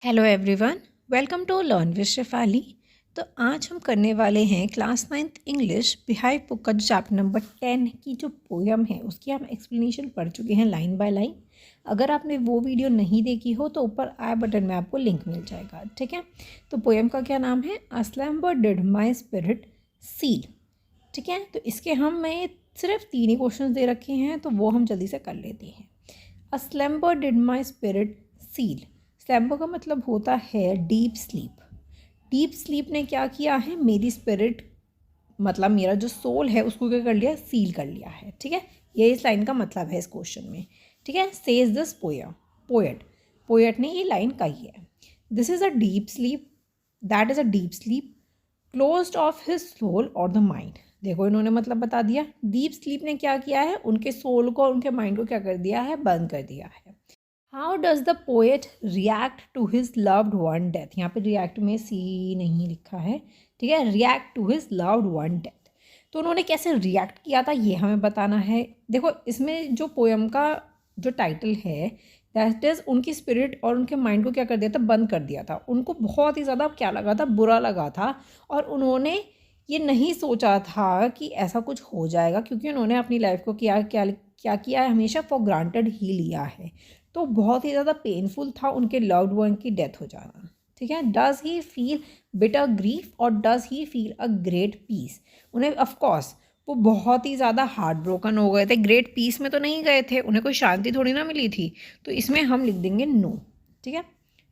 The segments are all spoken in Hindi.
Hello everyone, welcome to learn with Shefali. तो आज हम करने वाले हैं class 9th English beehive book का जो चैप्टर नंबर 10 की जो पोयम है उसकी हम एक्सप्लेनेशन पढ़ चुके हैं लाइन बाय लाइन। अगर आपने वो वीडियो नहीं देखी हो तो ऊपर आई बटन में आपको लिंक मिल जाएगा, ठीक है। तो पोयम का क्या नाम है? A slumber did my spirit seal, ठीक है। तो इसके मैं सिर्फ 3 ही क्वेश्चन दे रखे हैं तो वो हम जल्दी से कर लेते हैं। A slumber did my spirit seal, slumber का मतलब होता है डीप स्लीप। डीप स्लीप ने क्या किया है? मेरी स्पिरिट मतलब मेरा जो सोल है उसको क्या कर लिया? सील कर लिया है, ठीक है। ये इस लाइन का मतलब है इस क्वेश्चन में, ठीक है। सेज दिस पोएट ने ये लाइन कही है। This is a deep sleep, that is a deep sleep closed off his soul और द माइंड। देखो इन्होंने मतलब बता दिया, डीप स्लीप ने क्या किया है? उनके सोल को, उनके माइंड को क्या कर दिया है? बंद कर दिया है। How does the poet react to his loved one death? यहाँ पे रिएक्ट में सी नहीं लिखा है, ठीक है। React to his loved one death, तो उन्होंने कैसे रिएक्ट किया था ये हमें बताना है। देखो इसमें जो पोएम का जो टाइटल है दैट इज़ उनकी स्पिरिट और उनके माइंड को क्या कर दिया था? बंद कर दिया था। उनको बहुत ही ज़्यादा क्या लगा था? बुरा लगा था। और उन्होंने ये नहीं सोचा था कि ऐसा कुछ हो जाएगा, क्योंकि उन्होंने अपनी लाइफ को क्या क्या क्या किया है? हमेशा फॉर ग्रांटेड ही लिया है। तो बहुत ही ज़्यादा पेनफुल था उनके लव्ड वन की डेथ हो जाना, ठीक है। Does he feel bitter grief और does he feel a great peace? उन्हें ऑफकोर्स वो बहुत ही ज़्यादा हार्ट ब्रोकन हो गए थे। ग्रेट पीस में तो नहीं गए थे, उन्हें कोई शांति थोड़ी ना मिली थी। तो इसमें हम लिख देंगे नो, ठीक है।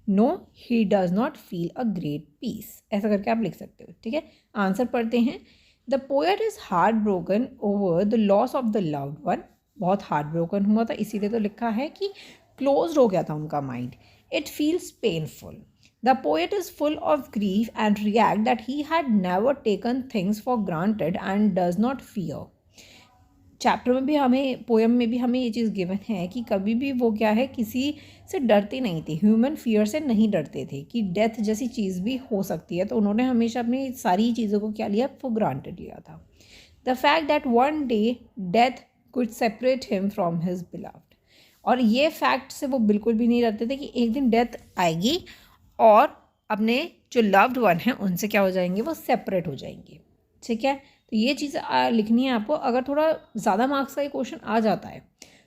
No he does not feel a great peace, ऐसा करके आप लिख सकते हो, ठीक है। आंसर पढ़ते हैं। The poet is heart broken over the loss of the loved one, बहुत हार्ट ब्रोकन हुआ था, इसीलिए तो लिखा है कि क्लोज हो गया था उनका mind. It feels painful. The poet is full of grief and react that he had never taken things for granted and does not fear. Chapter में भी हमें, पोएम में भी हमें ये चीज़ गिवन है कि कभी भी वो क्या है, किसी से डरते नहीं थे, ह्यूमन फियर से नहीं डरते थे कि डेथ जैसी चीज़ भी हो सकती है। तो उन्होंने हमेशा अपनी सारी चीज़ों को क्या लिया? फॉर ग्रांटेड लिया था। The fact that one day death could separate him from his beloved, और ये फैक्ट से वो बिल्कुल भी नहीं डरते थे कि एक दिन डेथ आएगी और अपने जो लव्ड वन हैं उनसे क्या हो जाएंगे? वो सेपरेट हो जाएंगे, ठीक है। तो ये चीज़ लिखनी है आपको। अगर थोड़ा ज़्यादा मार्क्स का ये क्वेश्चन आ जाता है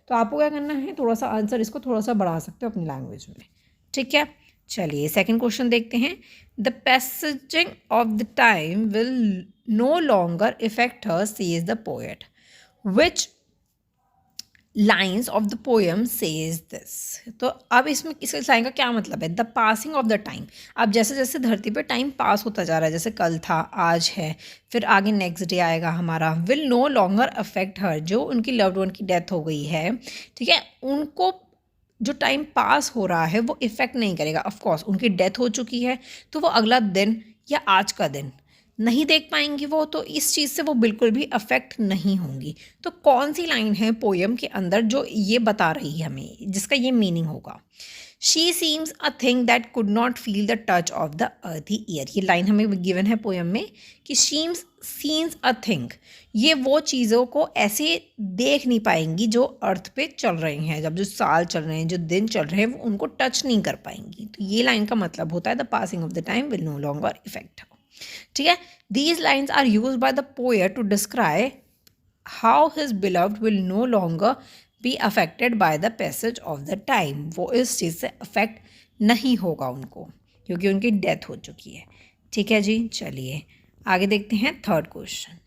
तो आपको क्या करना है? थोड़ा सा आंसर इसको थोड़ा सा बढ़ा सकते हो अपनी लैंग्वेज में, ठीक है। चलिए सेकंड क्वेश्चन देखते हैं। The passaging of the time will no longer effect her, says the poet. Which lines of the poem says this. तो अब इसमें इस लाइन का क्या मतलब है? The passing of the time, अब जैसे जैसे धरती पे टाइम पास होता जा रहा है, जैसे कल था, आज है, फिर आगे नेक्स्ट डे आएगा हमारा, will no longer affect her, जो उनकी लव्ड वन की डेथ हो गई है, ठीक है, उनको जो टाइम पास हो रहा है वो इफ़ेक्ट नहीं करेगा। ऑफकोर्स उनकी डेथ हो चुकी है तो वो अगला दिन या आज का दिन नहीं देख पाएंगी वो, तो इस चीज़ से वो बिल्कुल भी अफेक्ट नहीं होंगी। तो कौन सी लाइन है पोएम के अंदर जो ये बता रही है हमें, जिसका ये मीनिंग होगा? She seems a thing that could not feel the touch of the अर्थी ईयर। ये लाइन हमें गिवन है पोएम में कि सीम्स अ थिंग, ये वो चीज़ों को ऐसे देख नहीं पाएंगी जो अर्थ पे चल रही हैं, जब जो साल चल रहे हैं, जो दिन चल रहे हैं, वो उनको टच नहीं कर पाएंगी। तो ये लाइन का मतलब होता है the passing of the time will no longer effect, ठीक है। These lines are use by the poet to describe how his beloved will no longer be affected by the passage of the time. वो इस चीज़ से अफेक्ट नहीं होगा उनको, क्योंकि उनकी डेथ हो चुकी है, ठीक है जी। चलिए आगे देखते हैं third question.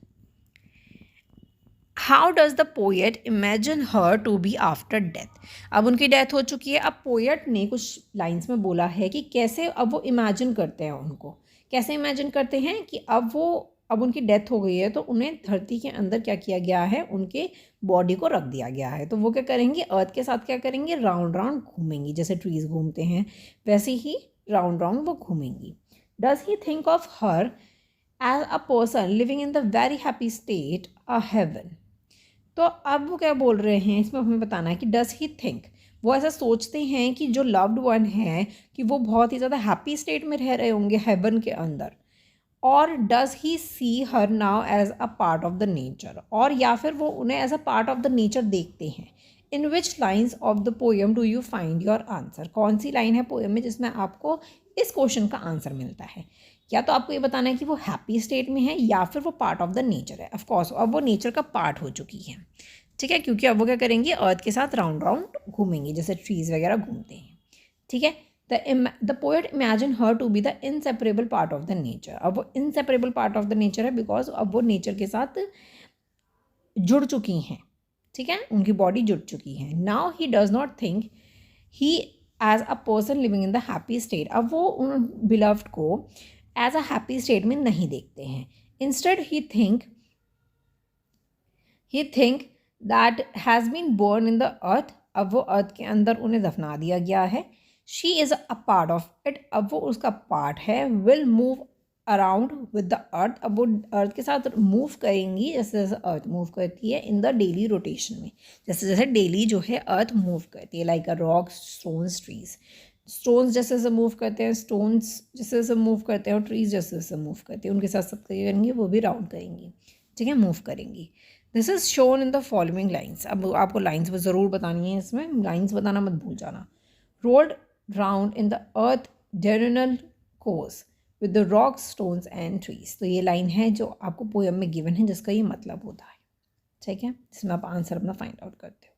How does the poet imagine her to be after death? अब उनकी डेथ हो चुकी है। अब पोएट ने कुछ लाइन्स में बोला है कि कैसे अब वो इमेजिन करते हैं उनको, कैसे इमेजिन करते हैं कि अब उनकी डेथ हो गई है तो उन्हें धरती के अंदर क्या किया गया है? उनके बॉडी को रख दिया गया है। तो वो क्या करेंगे? अर्थ के साथ क्या करेंगे? राउंड राउंड घूमेंगी, जैसे ट्रीज घूमते हैं वैसे ही राउंड राउंड वो घूमेंगी। Does he think of her as a person living in the very happy state a heaven? तो अब वो क्या बोल रहे हैं, इसमें हमें बताना है कि डज ही थिंक, वो ऐसा सोचते हैं कि जो लव्ड वन है कि वो बहुत ही ज़्यादा हैप्पी स्टेट में रह रहे होंगे हेवन के अंदर, और does he see her now as a part of the nature, और या फिर वो उन्हें as a part of the nature देखते हैं। In which lines of the poem do you find your answer. कौन सी लाइन है पोएम में जिसमें आपको इस क्वेश्चन का आंसर मिलता है। या तो आपको ये बताना है कि वो हैप्पी स्टेट में है या फिर वो पार्ट ऑफ द नेचर है। ऑफकोर्स अब वो नेचर का पार्ट हो चुकी है, ठीक है, क्योंकि अब वो क्या करेंगे, अर्थ के साथ राउंड राउंड घूमेंगे जैसे ट्रीज वगैरह घूमते हैं, ठीक है। The poet imagine her to be the inseparable part of the nature. अब वो inseparable part of the nature है बिकॉज अब वो नेचर के साथ जुड़ चुकी हैं, ठीक है, उनकी बॉडी जुड़ चुकी है। Now he does not think he as a person living in the happy state. अब वो उन बिलव्ड को एज अ हैप्पी स्टेट में नहीं देखते हैं। Instead he think that has been born in the earth. अब वो अर्थ के अंदर उन्हें दफना दिया गया है। She is a part of it. अब वो उसका पार्ट है। Will move around with the earth. अब वो अर्थ के साथ मूव करेंगी जैसे जैसे अर्थ मूव करती है इन द डेली रोटेशन में, जैसे जैसे डेली जो है अर्थ मूव करती है, like a rock, stones, trees. Stones जैसे जैसे मूव करते हैं, स्टोन्स जैसे जैसे मूव करते हैं और ट्रीज जैसे जैसे मूव करते हैं, उनके साथ सब करेंगी, वो भी राउंड करेंगी, ठीक है, मूव करेंगी। This is shown in the following lines. अब आपको लाइन्स वो ज़रूर बतानी है, इसमें लाइन्स बताना मत भूल जाना। Rolled round in the earth diagonal course with the rocks, stones and trees. तो ये लाइन है जो आपको पोएम में गिवन है, जिसका ये मतलब होता है, ठीक है, जिसमें आप आंसर अपना फाइंड आउट करते हो,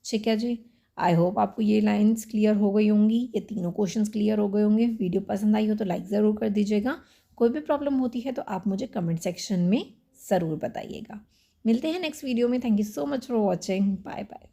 ठीक है जी। आई होप आपको ये लाइन्स क्लियर हो गई होंगी, ये तीनों क्वेश्चंस क्लियर हो गए होंगे। वीडियो पसंद आई हो तो लाइक ज़रूर कर दीजिएगा। कोई भी प्रॉब्लम होती है तो आप मुझे कमेंट सेक्शन में ज़रूर बताइएगा। मिलते हैं नेक्स्ट वीडियो में। Thank you so much for watching. Bye bye.